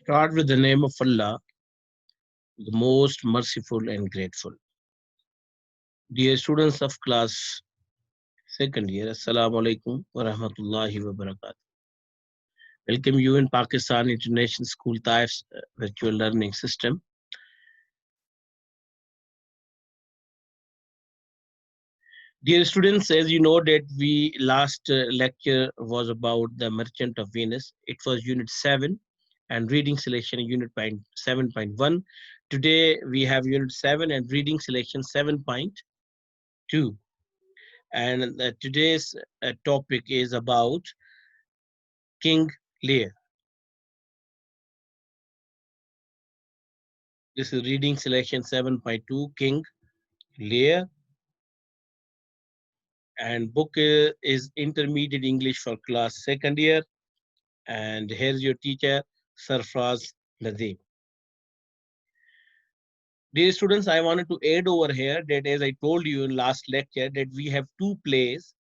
Start with the name of Allah, the most merciful and grateful. Dear students of class second year, Assalamu alaikum wa rahmatullahi wa barakatuh. Welcome you in Pakistan International School Taif's virtual learning system. Dear students, as you know that we last lecture was about the Merchant of Venus. It was unit 7 and reading selection unit 7.1. Today we have unit 7 and reading selection 7.2. And today's topic is about King Lear. This is reading selection 7.2, King Lear. And book is Intermediate English for class second year. And here's your teacher, Sarfraz Nadeem. Dear students, I wanted to add over here that as I told you in last lecture that we have two plays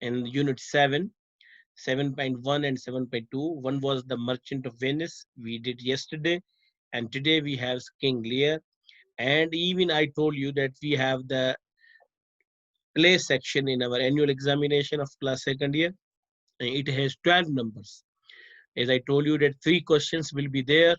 in unit 7, 7.1 and 7.2. One was The Merchant of Venice, we did yesterday. And today we have King Lear. And even I told you that we have the play section in our annual examination of class second year. And it has 12 numbers. As I told you that 3 questions will be there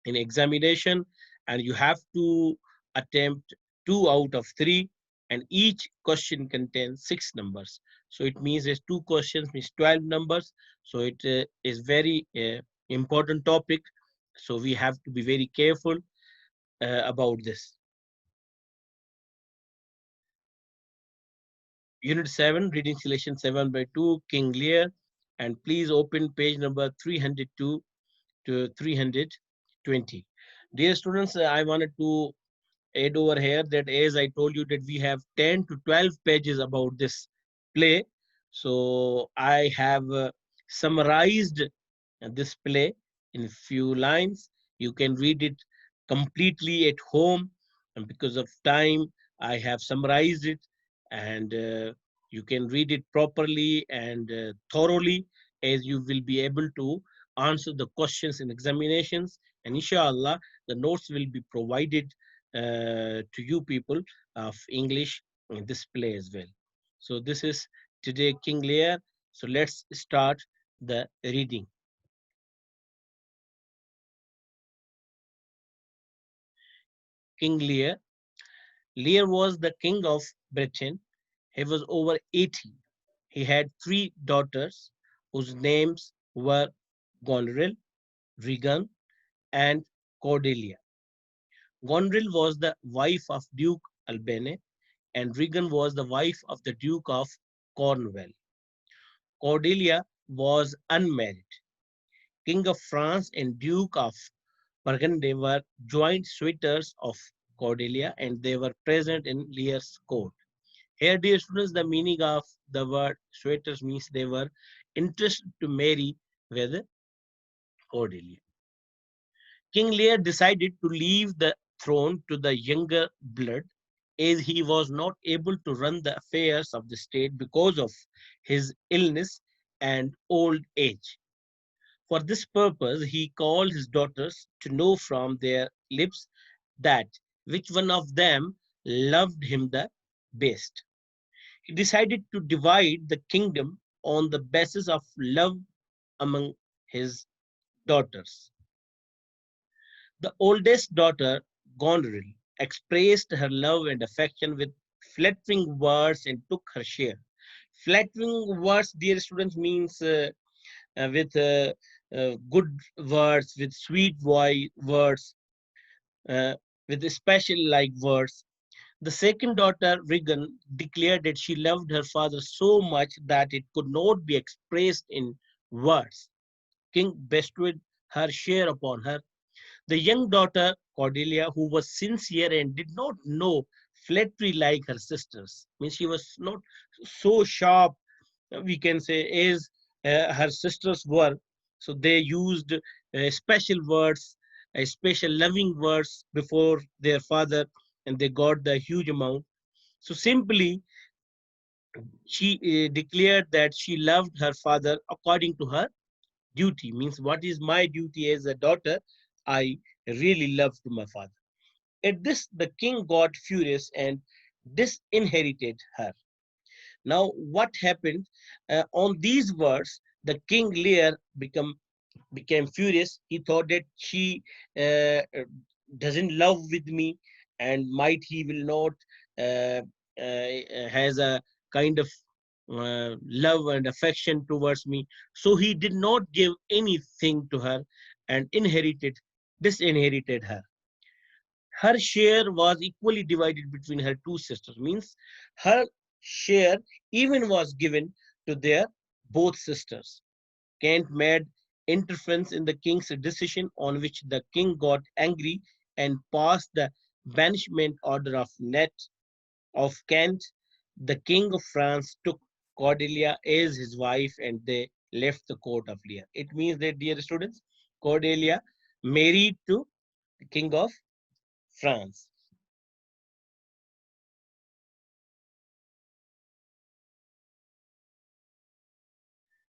in examination and you have to attempt 2 out of 3 and each question contains 6 numbers. So it means there's 2 questions means 12 numbers. So it is very important topic. So we have to be very careful about this. Unit 7, reading selection 7/2, King Lear. And please open page number 302 to 320. Dear students, I wanted to add over here that as I told you that we have 10 to 12 pages about this play. So I have summarized this play in a few lines. You can read it completely at home, and because of time, I have summarized it, and you can read it properly and thoroughly, as you will be able to answer the questions in examinations. And inshallah, the notes will be provided to you people of English in this play as well. So this is today King Lear. So let's start the reading. King Lear. Lear was the king of Britain. He was over 80. He had 3 daughters whose names were Goneril, Regan, and Cordelia. Goneril was the wife of Duke Albany, and Regan was the wife of the Duke of Cornwall. Cordelia was unmarried. King of France and Duke of Burgundy were joint suitors of Cordelia, and they were present in Lear's court. Here, dear students, the meaning of the word suitors means they were interested to marry with Cordelia. King Lear decided to leave the throne to the younger blood as he was not able to run the affairs of the state because of his illness and old age. For this purpose, he called his daughters to know from their lips that which one of them loved him the best. He decided to divide the kingdom on the basis of love among his daughters. The oldest daughter, Goneril, expressed her love and affection with flattering words and took her share. Flattering words, dear students, means with good words, with sweet words, uh, with special like words. The second daughter, Regan, declared that she loved her father so much that it could not be expressed in words. King bestowed her share upon her. The young daughter, Cordelia, who was sincere and did not know flattery like her sisters, means she was not so sharp, we can say, as her sisters were. So they used special words, special loving words before their father, and they got the huge amount. So simply, she declared that she loved her father according to her duty, means what is my duty as a daughter. I really love to my father. At this, the king got furious and disinherited her. Now, what happened on these words? The king Lear became furious. He thought that she doesn't love with me, and might he will not uh, has a kind of love and affection towards me. So he did not give anything to her and disinherited her. Her share was equally divided between her two sisters. Means her share even was given to their both sisters. Kent made interference in the king's decision, on which the king got angry and passed the banishment order of Kent. The king of France took Cordelia as his wife, and they left the court of Lear. It means that, dear students, Cordelia married to the king of France.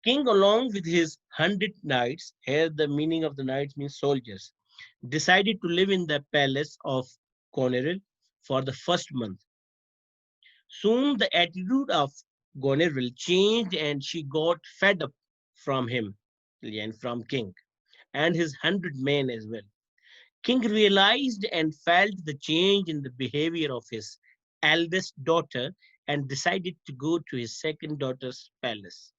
King, along with his 100 knights, here the meaning of the knights means soldiers, decided to live in the palace of Goneril for the first month. Soon the attitude of Goneril changed, and she got fed up from him and from King and his 100 men as well. King realized and felt the change in the behavior of his eldest daughter and decided to go to his second daughter's palace.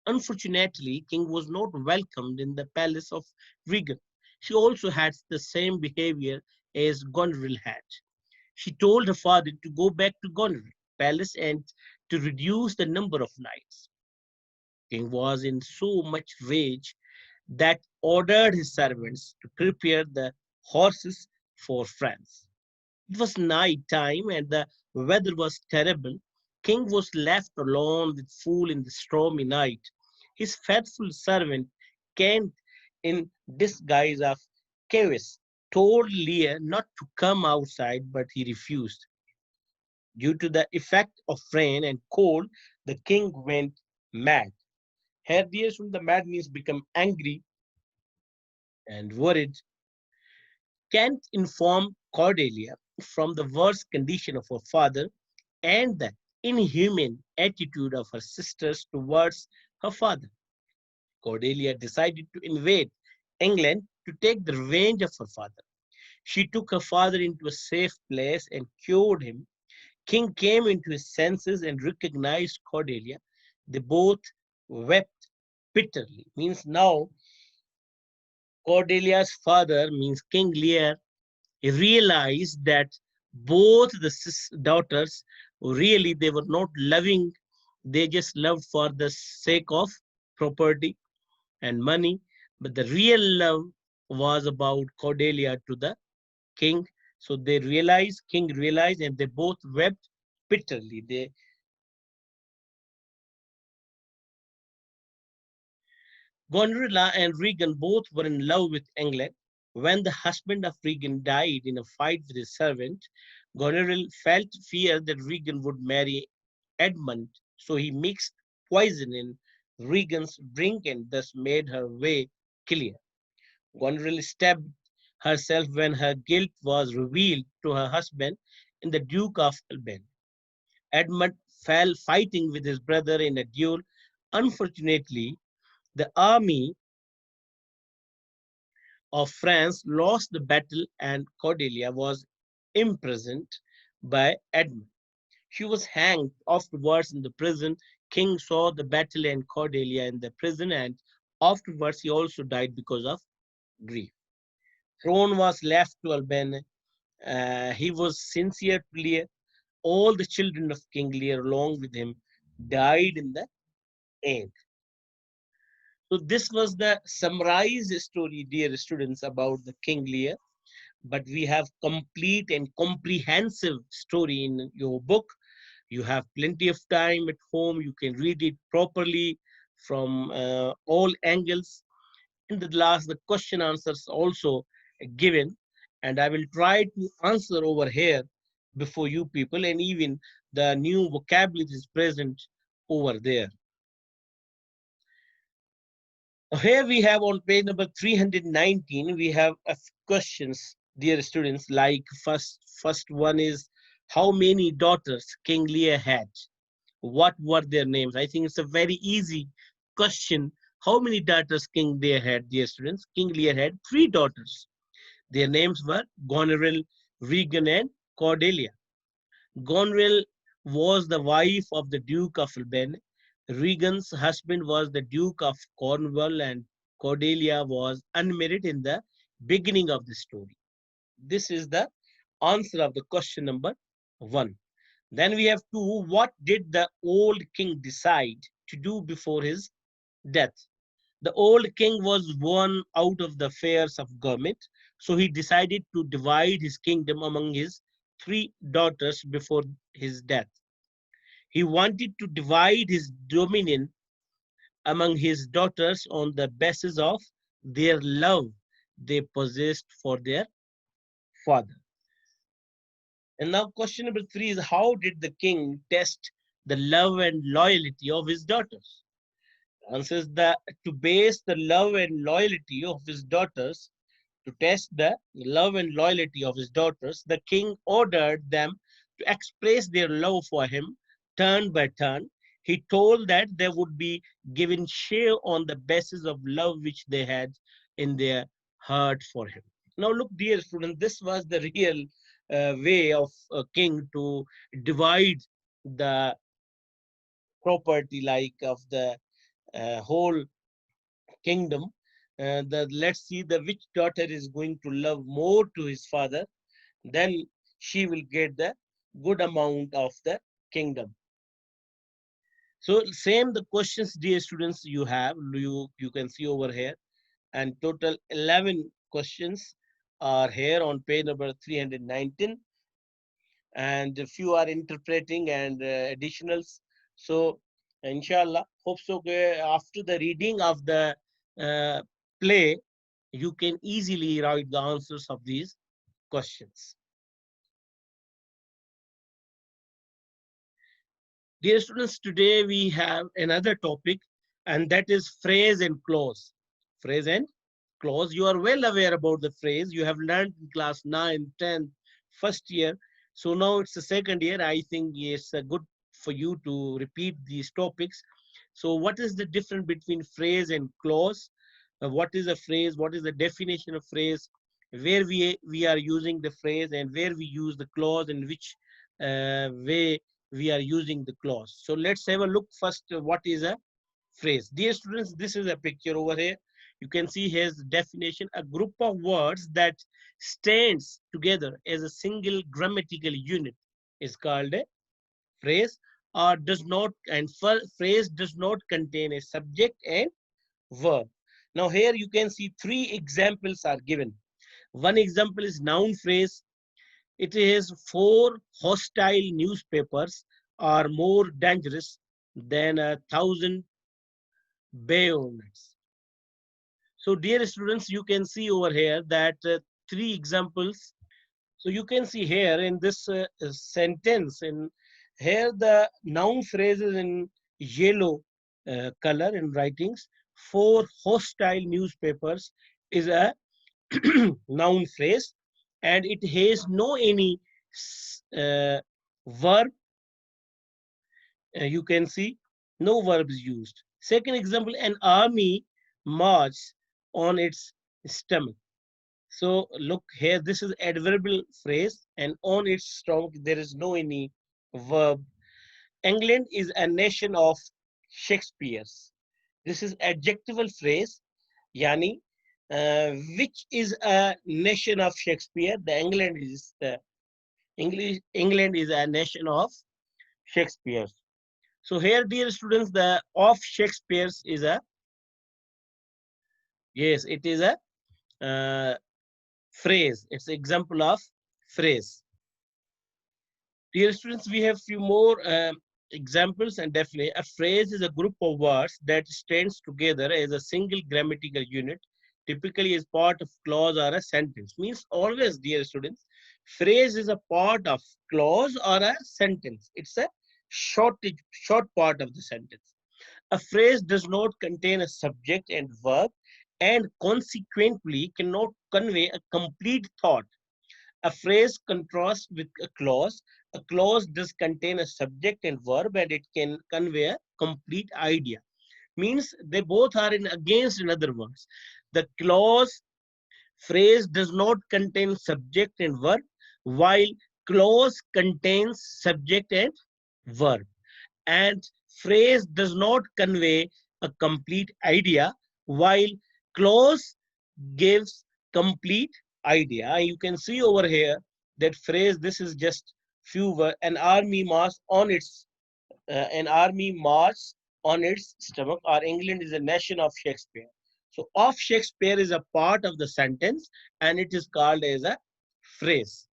Unfortunately, King was not welcomed in the palace of Regan. She also had the same behavior as Goneril had. She told her father to go back to Goneril palace and to reduce the number of knights. King was in so much rage that ordered his servants to prepare the horses for France. It was night time and the weather was terrible. King was left alone with fool in the stormy night. His faithful servant, Kent, in disguise of Kewis, told Lear not to come outside, but he refused. Due to the effect of rain and cold, the king went mad. Here, dear student, the mad means become angry and worried. Kent informed Cordelia from the worst condition of her father and the inhuman attitude of her sisters towards her father. Cordelia decided to invade England to take the revenge of her father. She took her father into a safe place and cured him. King came into his senses and recognized Cordelia. They both wept bitterly. Means now Cordelia's father, means King Lear, he realized that both the daughters really they were not loving, they just loved for the sake of property and money, but the real love was about Cordelia to the king. So they realized, king realized, and they both wept bitterly. They Gonerilla and Regan both were in love with England. When the husband of Regan died in a fight with his servant, Goneril felt fear that Regan would marry Edmund, so he mixed poison in Regan's drink and thus made her way clear. Goneril stabbed herself when her guilt was revealed to her husband in the Duke of Alban. Edmund fell fighting with his brother in a duel. Unfortunately, the army of France lost the battle and Cordelia was imprisoned by Edmund. She was hanged afterwards in the prison. King saw the battle and Cordelia in the prison, and afterwards he also died because of grief. Throne was left to Alban. He was sincere to Lear. All the children of King Lear along with him died in the end. So this was the summarized story, dear students, about the King Lear. But we have complete and comprehensive story in your book. You have plenty of time at home. You can read it properly from all angles. In the last, the question answers also given, and I will try to answer over here before you people, and even the new vocabulary is present over there. Here we have on page number 319, we have questions, dear students, like first one is, how many daughters King Lear had? What were their names? I think it's a very easy question. How many daughters King Lear had, dear students? King Lear had three daughters. Their names were Goneril, Regan, and Cordelia. Goneril was the wife of the Duke of Alban. Regan's husband was the Duke of Cornwall, and Cordelia was unmarried in the beginning of the story. This is the answer of the question number one. Then we have two. What did the old king decide to do before his death? The old king was worn out of the affairs of government, so he decided to divide his kingdom among his three daughters before his death. He wanted to divide his dominion among his daughters on the basis of their love they possessed for their father. And now, question number three is, how did the king test the love and loyalty of his daughters? Answers that to base the love and loyalty of his daughters, to test the love and loyalty of his daughters, the king ordered them to express their love for him turn by turn. He told that they would be given share on the basis of love which they had in their heart for him. Now, look, dear students, this was the real way of a king to divide the property, like of the whole kingdom. Let's see the which daughter is going to love more to his father, then she will get the good amount of the kingdom. So same the questions, dear students, you have, you can see over here, and total 11 questions are here on page number 319, and a few are interpreting and additionals. So inshallah, hope so after the reading of the uh, play, you can easily write the answers of these questions. Dear students, today we have another topic, and that is phrase and clause. Phrase and clause. You are well aware about the phrase. You have learned in class 9, 10, first year. So now it's the second year. I think it's good for you to repeat these topics. So what is the difference between phrase and clause? What is a phrase? What is the definition of phrase? Where we are using the phrase, and where we use the clause, and which way we are using the clause. So let's have a look first. What is a phrase? Dear students, this is a picture over here. You can see here's the definition: a group of words that stands together as a single grammatical unit is called a phrase, or does not, and phrase does not contain a subject and verb. Now here you can see three examples are given. One example is noun phrase. It is four hostile newspapers are more dangerous than 1,000 bayonets. So dear students, you can see over here that three examples. So you can see here in this sentence, in here the noun phrase is in yellow color in writings. Four hostile newspapers is a noun phrase, and it has no any verb. You can see no verbs used. Second example, an army marches on its stomach. So look here, this is adverbial phrase, and on its stomach there is no any verb. England is a nation of Shakespeare's. This is adjectival phrase, yani which is a nation of Shakespeare. The England is a nation of Shakespeare. So here, dear students, the of Shakespeare's is a, yes, it is a phrase. It's an example of phrase. Dear students, we have few more examples, and definitely a phrase is a group of words that stands together as a single grammatical unit, typically as part of clause or a sentence. Means always, dear students, phrase is a part of clause or a sentence. It's a short part of the sentence. A phrase does not contain a subject and verb and consequently cannot convey a complete thought. A phrase contrasts with a clause. A clause does contain a subject and verb and it can convey a complete idea. Means they both are in against, in other words. The clause phrase does not contain subject and verb, while clause contains subject and verb. And phrase does not convey a complete idea, while clause gives complete idea. You can see over here that phrase, this is just few words. An army march on its stomach, or England is a nation of Shakespeare. So of Shakespeare is a part of the sentence and it is called as a phrase.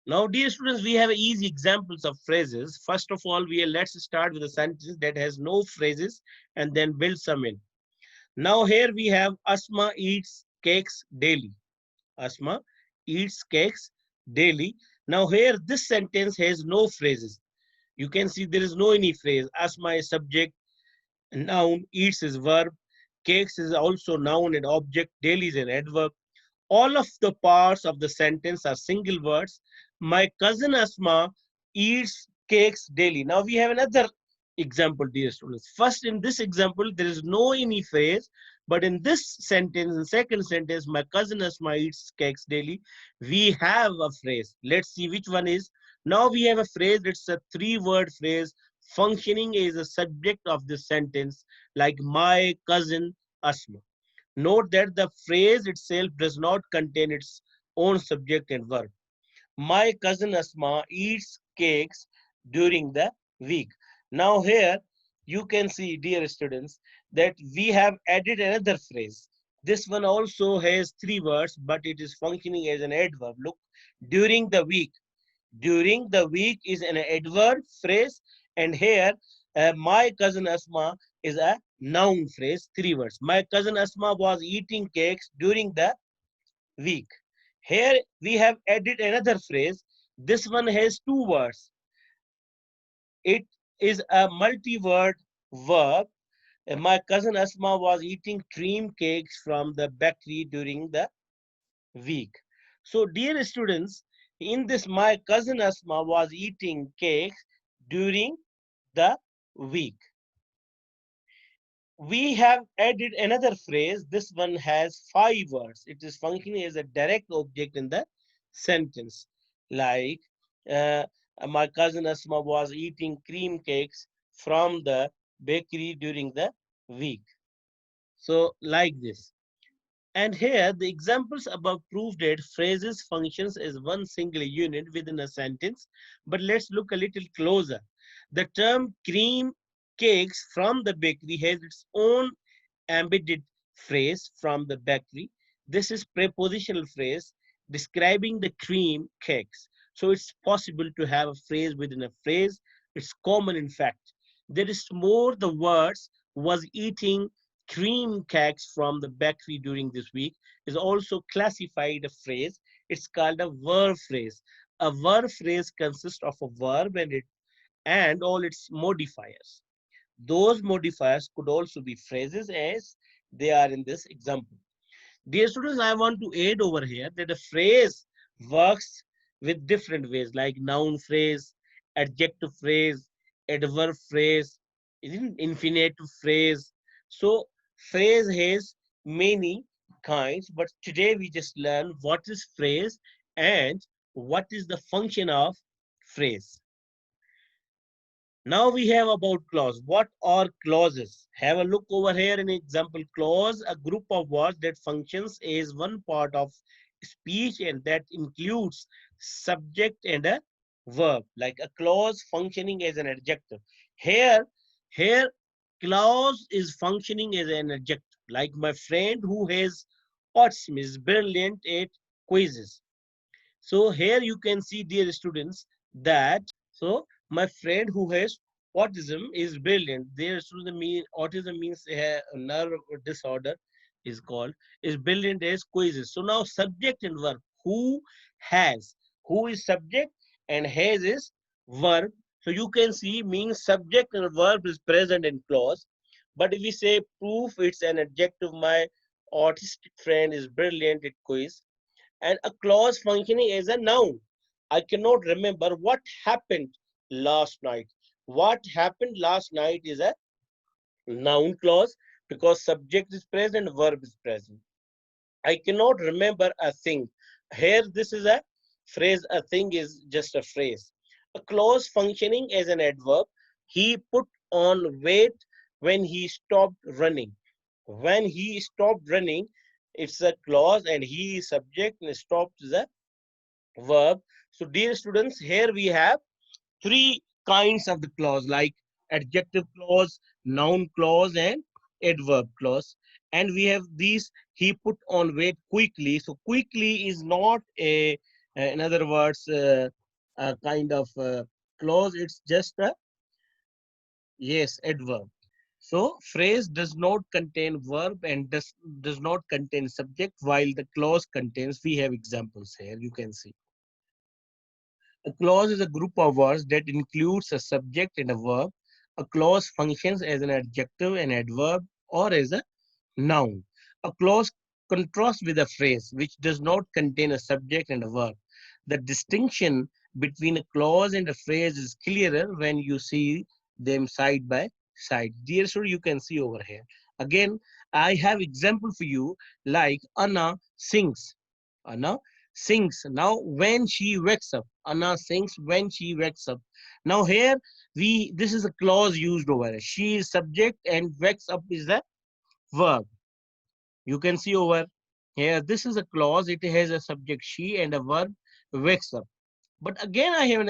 Now, dear students, we have easy examples of phrases. First of all, let's start with a sentence that has no phrases and then build some in. Now here we have Asma eats cakes daily. Asma eats cakes daily. Now here this sentence has no phrases. You can see there is no any phrase. Asma is subject, noun, eats is verb, cakes is also noun and object, daily is an adverb. All of the parts of the sentence are single words. My cousin Asma eats cakes daily. Now we have another example, dear students. First, in this example, there is no any phrase, but in this sentence, in second sentence, my cousin Asma eats cakes daily, we have a phrase. Let's see which one is. Now we have a phrase, it's a three-word phrase functioning as a subject of this sentence, like my cousin Asma. Note that the phrase itself does not contain its own subject and verb. My cousin Asma eats cakes during the week. Now here you can see, dear students, that we have added another phrase. This one also has three words, but it is functioning as an adverb. Look, during the week. During the week is an adverb phrase, and here my cousin Asma is a noun phrase, three words. My cousin Asma was eating cakes during the week. Here we have added another phrase. This one has two words. It is a multi-word verb. My cousin Asma was eating cream cakes from the bakery during the week. So, dear students, in this, my cousin Asma was eating cakes during the week. We have added another phrase. This one has five words. It is functioning as a direct object in the sentence. Like, uh, my cousin Asma was eating cream cakes from the bakery during the week. So, like this. And here, the examples above prove that phrases functions as one single unit within a sentence. But let's look a little closer. The term cream cakes from the bakery has its own embedded phrase from the bakery. This is prepositional phrase describing the cream cakes. So it's possible to have a phrase within a phrase. It's common in fact. There is more the words was eating cream cakes from the bakery during this week is also classified a phrase. It's called a verb phrase. A verb phrase consists of a verb and all its modifiers. Those modifiers could also be phrases as they are in this example. Dear students, I want to add over here that a phrase works with different ways like noun phrase, adjective phrase, adverb phrase, infinitive phrase. So phrase has many kinds, but today we just learn what is phrase and what is the function of phrase. Now we have about clause. What are clauses? Have a look over here in example clause, a group of words that functions as one part of speech and that includes subject and a verb, like a clause functioning as an adjective. Here, clause is functioning as an adjective, like my friend who has autism is brilliant at quizzes. So here you can see, dear students, that so my friend who has autism is brilliant. Their student mean autism means a nerve disorder is called is brilliant as quizzes. So now subject and verb. Who has? Who is subject? and has is verb. So you can see means subject and verb is present in clause. But if we say proof, it's an adjective. My autistic friend is brilliant at quiz. And a clause functioning as a noun. I cannot remember what happened last night. What happened last night is a noun clause because subject is present, verb is present. I cannot remember a thing. Here, this is a phrase. A thing is just a phrase. A clause functioning as an adverb. He put on weight when he stopped running. When he stopped running, it's a clause and he is subject and stopped is a verb. So, dear students, here we have three kinds of the clause like adjective clause, noun clause, and adverb clause. And we have these he put on weight quickly. So quickly is not in other words, a kind of clause. It's just a yes adverb. So phrase does not contain verb and does not contain subject while the clause contains. We have examples here. You can see. A clause is a group of words that includes a subject and a verb. A clause functions as an adjective, an adverb, or as a noun. A clause contrasts with a phrase which does not contain a subject and a verb. The distinction between a clause and a phrase is clearer when you see them side by side. Dear student, you can see over here. Again, I have example for you like Anna sings. Anna sings. Now, when she wakes up, Anna sings when she wakes up. Now, here this is a clause used over here. She is subject and wakes up is the verb. You can see over here, this is a clause. It has a subject she and a verb wakes up. But again, I have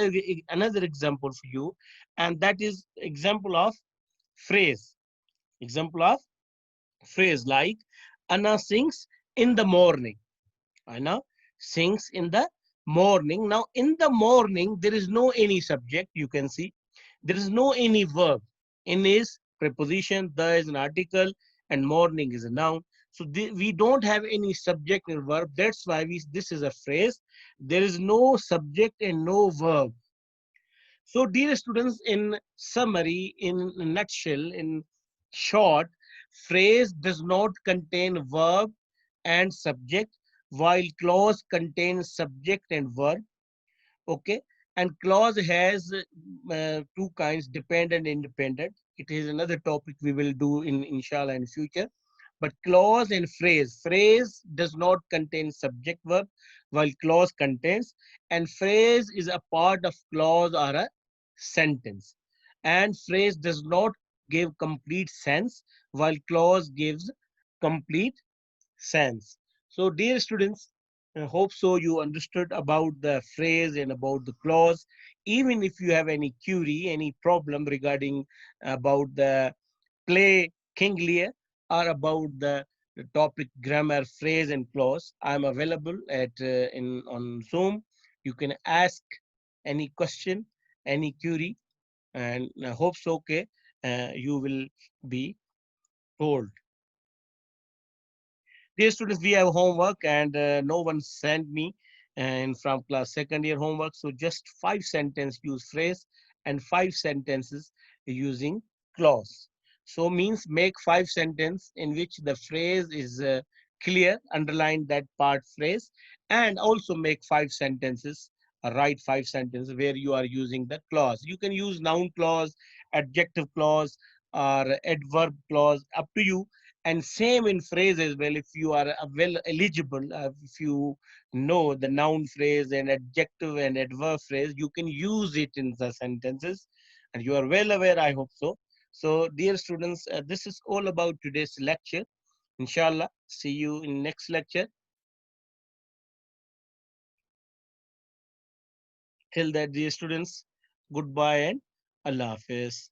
another example for you, and that is example of phrase. Example of phrase like Anna sings in the morning. Anna sings in the morning. Now, in the morning, there is no any subject. You can see there is no any verb. In is preposition, the is an article, and morning is a noun. So we don't have any subject and verb. That's why this is a phrase. There is no subject and no verb. So, dear students, in summary, in a nutshell, in short, phrase does not contain verb and subject, while clause contains subject and verb. Okay, and clause has two kinds, dependent and independent. It is another topic we will do in inshallah in future. But clause and phrase does not contain subject verb while clause contains, and phrase is a part of clause or a sentence, and phrase does not give complete sense while clause gives complete sense. So, dear students, I hope so you understood about the phrase and about the clause. Even if you have any query, any problem regarding about the play King Lear or about the topic grammar, phrase, and clause, I'm available at in on Zoom. You can ask any question, any query, and I hope so. Okay, you will be told. Dear students, we have homework and no one sent me and from class second year homework. So just 5 sentence use phrase and 5 sentences using clause. So means make 5 sentence in which the phrase is clear, underline that part phrase, and also make 5 sentences, write 5 sentences where you are using the clause. You can use noun clause, adjective clause, or adverb clause, up to you. And same in phrase as well. If you are well eligible, if you know the noun phrase and adjective and adverb phrase, you can use it in the sentences, and you are well aware, I hope so. So dear students, this is all about today's lecture. Inshallah, see you in next lecture. Till that, dear students, goodbye and Allah Hafiz.